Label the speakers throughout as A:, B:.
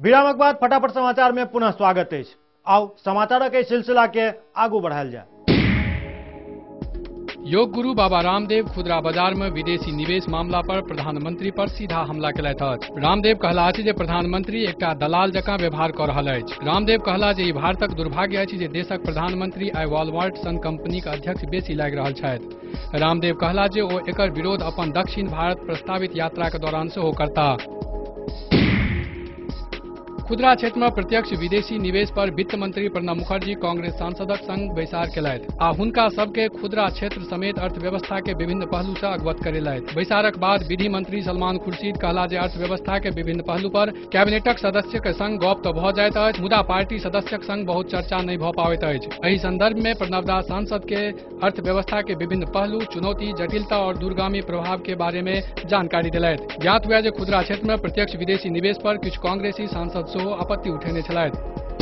A: विरामक बाद फटाफट समाचार में पुनः स्वागत है। आओ समाचार के सिलसिला के आगू बढ़ायल जाए।
B: योग गुरु बाबा रामदेव खुदरा बाजार में विदेशी निवेश मामला पर प्रधानमंत्री पर सीधा हमला केलथि अछि। रामदेव कहला अछि जे प्रधानमंत्री एकटा दलाल जकाँ व्यवहार कऽ रहल अछि। रामदेव कहला जे ई भारतक दुर्भाग्य अछि जे देशक प्रधानमंत्री आइ वॉलमार्ट सन कंपनीक अध्यक्ष बेसी लागि रहल छथि। रामदेव कहला जे ओ एकर विरोध अपन दक्षिण भारत प्रस्तावित यात्रा के दौरान सेहो करताह। खुदरा क्षेत्र में प्रत्यक्ष विदेशी निवेश पर वित्त मंत्री प्रणब मुखर्जी कांग्रेस सांसदक संग बैसार केलथि आ हुनका सबके खुदरा क्षेत्र समेत अर्थव्यवस्था के विभिन्न पहलू से अवगत करेलथि। बैसारक बाद विधि मंत्री सलमान खुर्शीद कहला जे अर्थव्यवस्था के विभिन्न पहलू पर कैबिनेटक सदस्य के संग गप तऽ भऽ जाइत अछि, मुदा पार्टी सदस्यक संग बहुत चर्चा नहीं भऽ पाबैत अछि। एहि संदर्भ में प्रणब दास सांसद के अर्थव्यवस्था के विभिन्न पहलू, चुनौती, जटिलता और दूरगामी प्रभाव के बारे में जानकारी दिलथि। ज्ञात हुआ जे खुदरा क्षेत्र में प्रत्यक्ष विदेशी निवेश पर किछु कांग्रेसी सांसद आपत्ति उठेने छलथि।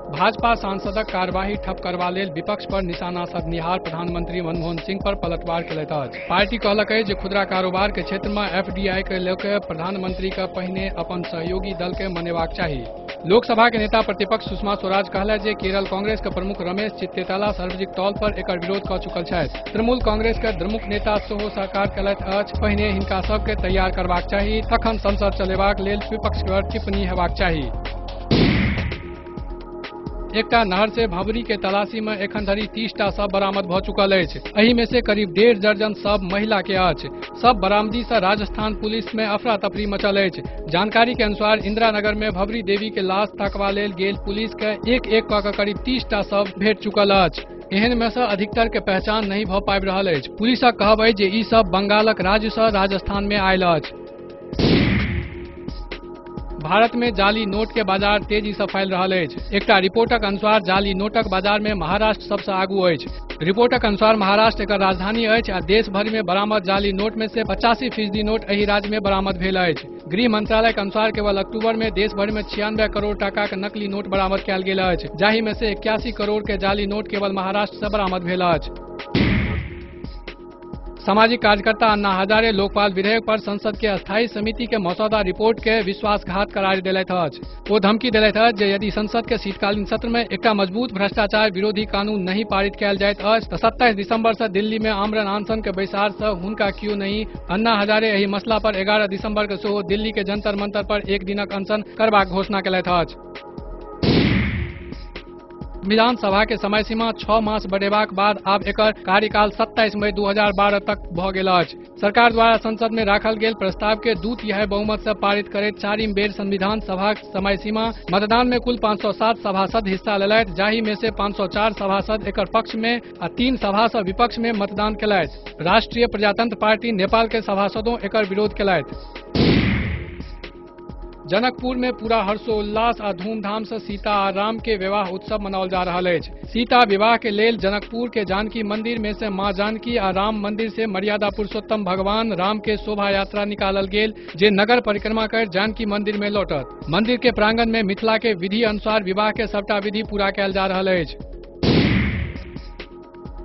B: भाजपा सांसदक कार्यवाही ठप करबा लेल विपक्ष पर निशाना साधनिहार प्रधानमंत्री मनमोहन सिंह पर पलटवार केलथि अछि। पार्टी कहलक जे खुदरा कारोबार के क्षेत्र में एफडीआई के लेके प्रधानमंत्री के पहिने अपन सहयोगी दल के मनेबाक चाही। लोकसभा के नेता प्रतिपक्ष सुषमा स्वराज कहला जे केरल कांग्रेस के प्रमुख रमेश चित्तेताला सार्वजनिक तौर पर एकर विरोध कऽ चुकल छथि। तृणमूल कांग्रेस के द्रमुक नेता सेहो सहकार केलथि अछि। पहिने हिनका सबके तैयार करबाक चाही, तखन संसद चलेबाक लेल विपक्ष पर टिप्पणी हेबाक चाही। एकटा नहर से भबरी के तलाशी में एखन धरि 30टा शव बरामद भऽ चुकल अछि। एहि में से करीब 1.5 दर्जन शव महिला के अछि। शव बरामदी से राजस्थान पुलिस में अफरा तफरी मचल अछि। जानकारी के अनुसार इंदिरानगर में भबरी देवी के लाश तकबा लेल गेल पुलिस के एक एक कऽ करीब 30टा शव भेट चुकल अछि। एहन में से अधिकतर के पहचान नहीं भऽ पाबि रहल अछि। पुलिसक कहब अछि जे ई सब बंगालक राज्य से राजस्थान में आयल अछि। भारत में जाली नोट के बाजार तेजी से फैल रहल अछि। एकटा रिपोर्टक अनुसार जाली नोटक बाजार में महाराष्ट्र सबसे आगू अछि। रिपोर्टक अनुसार महाराष्ट्र एकर राजधानी अछि आ देश भर में बरामद जाली नोट में से 85% नोट एहि राज्य में बरामद भेल अछि। गृह मंत्रालय के अनुसार केवल अक्टूबर में देश भर में 96 करोड़ टाका के नकली नोट बरामद कयल गेल अछि, जाहि में से 81 करोड़ के जाली नोट केवल महाराष्ट्र से बरामद भेल अछि। सामाजिक कार्यकर्ता अन्ना हजारे लोकपाल विधेयक पर संसद के अस्थायी समिति के मसौदा रिपोर्ट के विश्वासघात करार देलथि अछि। ओ धमकी देलथि अछि जे यदि संसद के शीतकालीन सत्र में एकटा मजबूत भ्रष्टाचार विरोधी कानून नहीं पारित कयल जाइत अछि तऽ 27 दिसंबर से दिल्ली में आमरण अनशन के बैसार से हुनका क्यों नहीं। अन्ना हजारे एहि मसला पर 11 दिसंबर के सेहो दिल्ली के जंतर मंतर पर एक दिनक अनशन करबाक घोषणा केलथि अछि। विधानसभा के समय सीमा 6 मास बढ़ेबाक बाद आब एकर कार्यकाल 27 मई 2012 तक भऽ गेल अछि। सरकार द्वारा संसद में राखल गेल प्रस्ताव के 2/3 बहुमत से पारित करैत 4वीं बेर संविधान सभाक समय सीमा मतदान में कुल 507 सभासद हिस्सा लेलथि, जाहि में से 504 सभासद एकर पक्ष में आ 3 सभासद विपक्ष में मतदान केलथि। राष्ट्रीय प्रजातंत्र पार्टी नेपाल के सभासदों एकर विरोध केलथि। जनकपुर में पूरा हर्षोल्लास आ धूमधाम से सीता आ राम के विवाह उत्सव मनाओल जा रहा अछि। सीता विवाह के लेल जनकपुर के जानकी मंदिर में से मां जानकी आ राम मंदिर से मर्यादा पुरुषोत्तम भगवान राम के शोभा यात्रा निकालल गेल, जे नगर परिक्रमा कर जानकी मंदिर में लौटत। मंदिर के प्रांगण में मिथिला के विधि अनुसार विवाह के सबटा विधि पूरा कयल जा रहल अछि।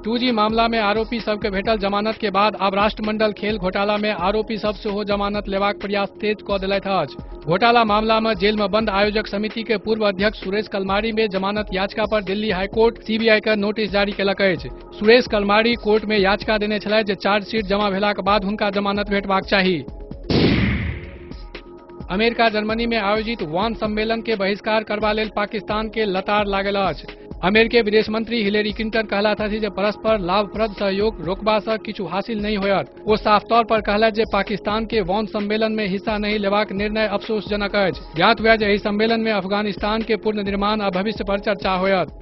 B: 2G मामला में आरोपी सबके भेटल जमानत के बाद आब राष्ट्रमंडल खेल घोटाला में आरोपी सब सेहो जमानत लेबाक प्रयास तेज कऽ देलथि अछि। घोटाला मामला में जेल में बंद आयोजक समिति के पूर्व अध्यक्ष सुरेश कलमारी में जमानत याचिका पर दिल्ली हाईकोर्ट सीबीआई के नोटिस जारी केलक अछि। सुरेश कलमारी कोर्ट में याचिका देने छलथि जे चार्जशीट जमा भेलाक बाद हुनका जमानत भेटबाक चाही। अमेरिका जर्मनी में आयोजित वान सम्मेलन के बहिष्कार करबा लेल पाकिस्तान के लतार लागल अछि। अमेरिकी विदेश मंत्री हिलेरी क्लिंटन कहला थी जे परस्पर लाभप्रद सहयोग रोकबा से किछु हासिल नहीं होयत। वो साफ तौर पर कहला जे पाकिस्तान के वान सम्मेलन में हिस्सा नहीं लेबाक निर्णय अफसोसजनक अछि। ज्ञात हुआ जे एहि सम्मेलन में अफगानिस्तान के पुनर्निर्माण आ भविष्य पर चर्चा होयत।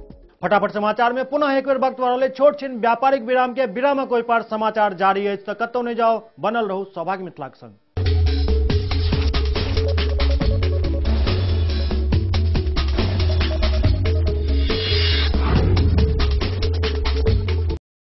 A: फटाफट समाचार में पुनः एक बेर वक्त वाले छोट छिन व्यापारिक विराम के विरामक ओहि पार समाचार जारी अछि तऽ कतौ नहीं जाओ, बनल रहू सौभाग्य मिथिलाक संग।